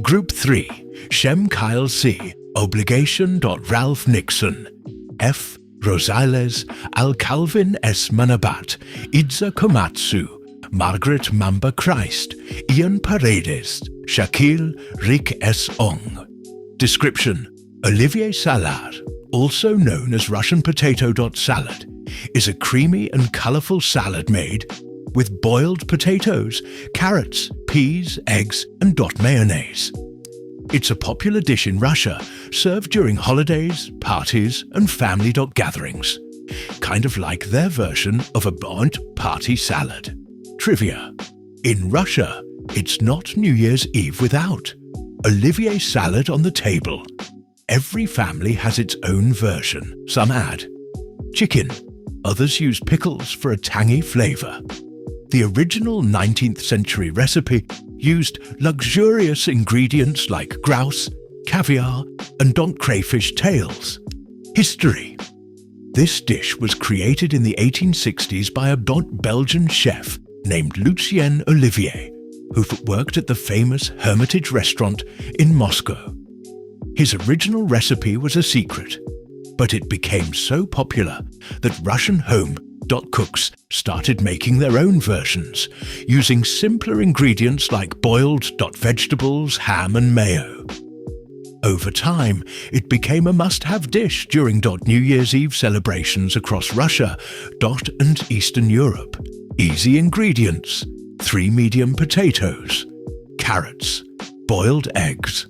Group 3, Shem Kyle C, Obligation. Ralph Nixon, F. Rosales, Al Calvin S. Manabat, Idza Komatsu, Margaret Mamba Christ, Ian Paredes, Shakil Rick S. Ong. Description: Olivier Salad, also known as Russian potato salad, is a creamy and colourful salad made with boiled potatoes, carrots, peas, eggs and mayonnaise. It's a popular dish in Russia, served during holidays, parties and family gatherings. Kind of like their version of a burnt party salad. Trivia: in Russia, it's not New Year's Eve without Olivier salad on the table. Every family has its own version. Some add chicken, others use pickles for a tangy flavour. The original 19th century recipe used luxurious ingredients like grouse, caviar and crayfish tails. History: this dish was created in the 1860s by a Belgian chef named Lucien Olivier, who worked at the famous Hermitage restaurant in Moscow. His original recipe was a secret, but it became so popular that Russian home cooks started making their own versions, using simpler ingredients like boiled vegetables, ham and mayo. Over time, it became a must-have dish during New Year's Eve celebrations across Russia and Eastern Europe. Easy ingredients: 3 medium potatoes, carrots, boiled eggs,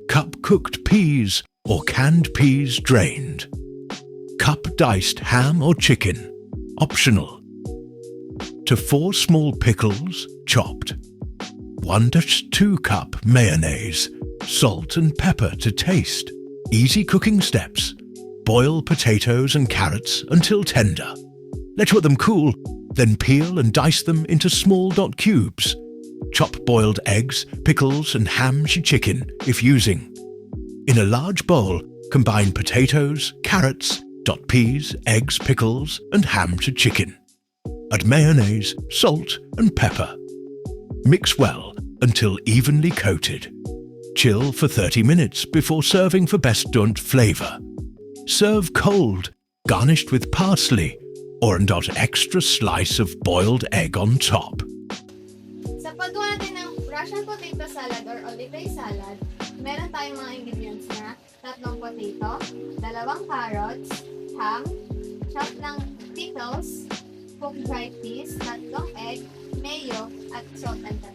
cup cooked peas or canned peas drained, cup diced ham or chicken, optional, to 4 small pickles, chopped, 1 to 2 cup mayonnaise, salt and pepper to taste. Easy cooking steps: boil potatoes and carrots until tender. Let them cool, then peel and dice them into small cubes. Chop boiled eggs, pickles and ham chicken if using. In a large bowl, combine potatoes, carrots, peas, eggs, pickles and ham to chicken. Add mayonnaise, salt and pepper. Mix well until evenly coated. Chill for 30 minutes before serving for best flavour. Serve cold, garnished with parsley or extra slice of boiled egg on top. Sa paggawa natin ng Russian potato salad or Olivier salad, meron tayong mga ingredients na 3 potato, 2 carrots, ham, chopped ng pickles, cooked dried peas, 3 egg, mayo, at salt and pepper.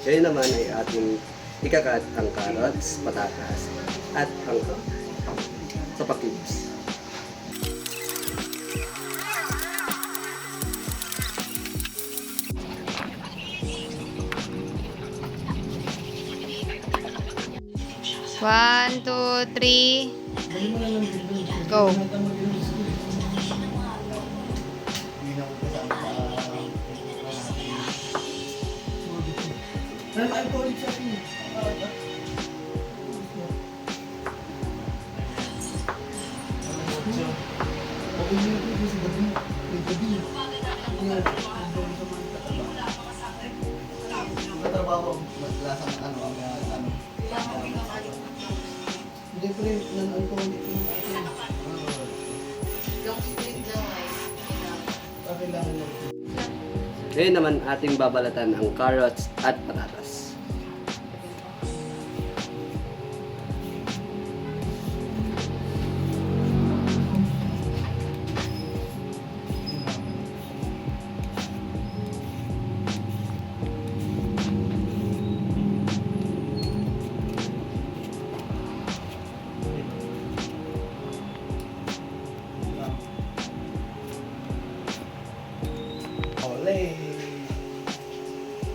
Ngayon naman ay ating ikakat ang carrots, patatas, at hanggang sa cubes. One, two, three, go. Ngayon naman ating babalatan ang carrots at patatas.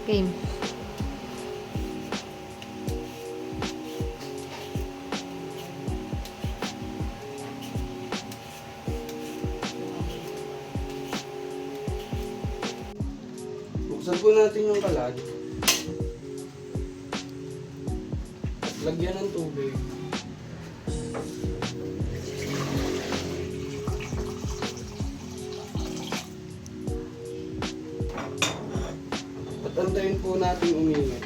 Game. Buksan po natin yung kalan. At lagyan ng tubig. natin uminit.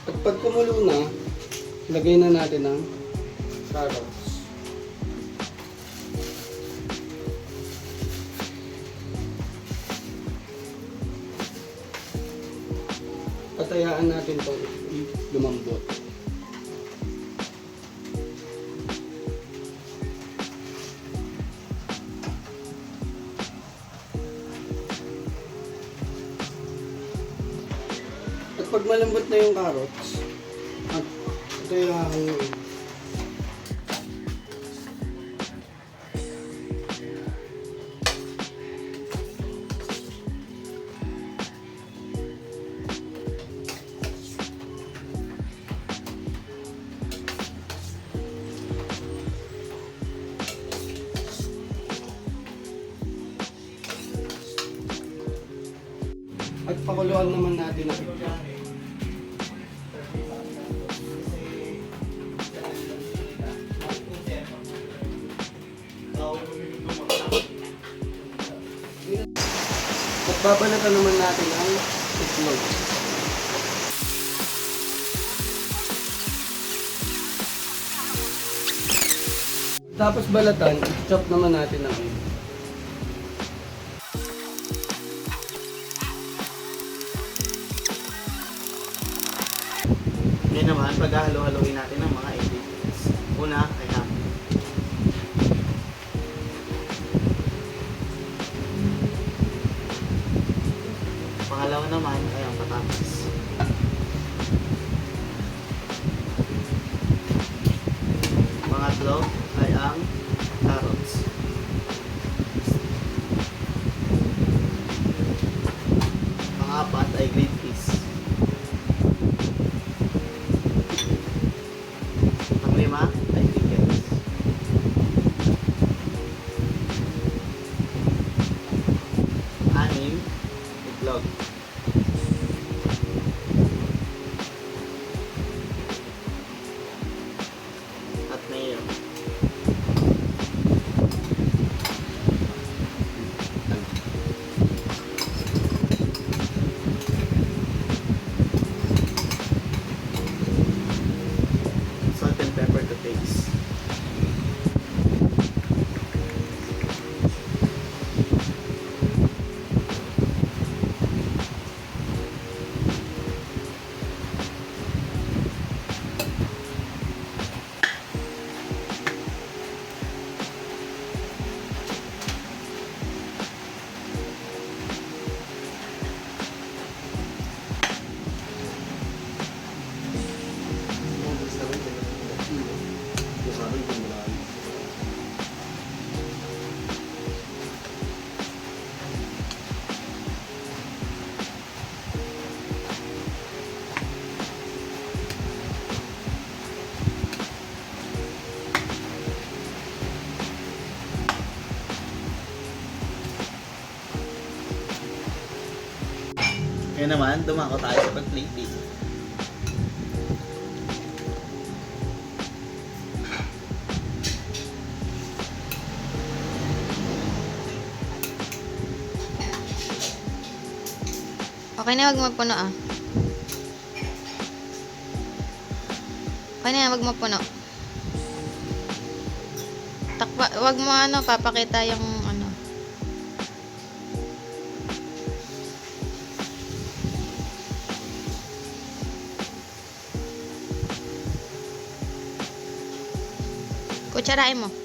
At pag kumulo na, lagay na natin ang carrots. Patayaan natin itong lumambot. At pag malambot na yung carrots, at ito yung hahanguin. At pakuluan naman natin ang itlog. At babalatan naman natin ang itlog. Tapos balatan, chop naman natin ang egg. Ngayon naman, paghahalo-haloin natin ang mga ingredients. Una ay ham. Pangalawa naman ay ang patatas. Pangatlo ay ang carrots. Pangapat ay green peas. Panglima ay pickles. Anim, itlog. At mayo. Salt and pepper to taste. Ngayon naman, dumako tayo sa pag-plating. Okay na, wag magpuno ah. Okay na, wag magpuno. Takpa, wag mo ano, papakita yung ano. Kutsarain mo.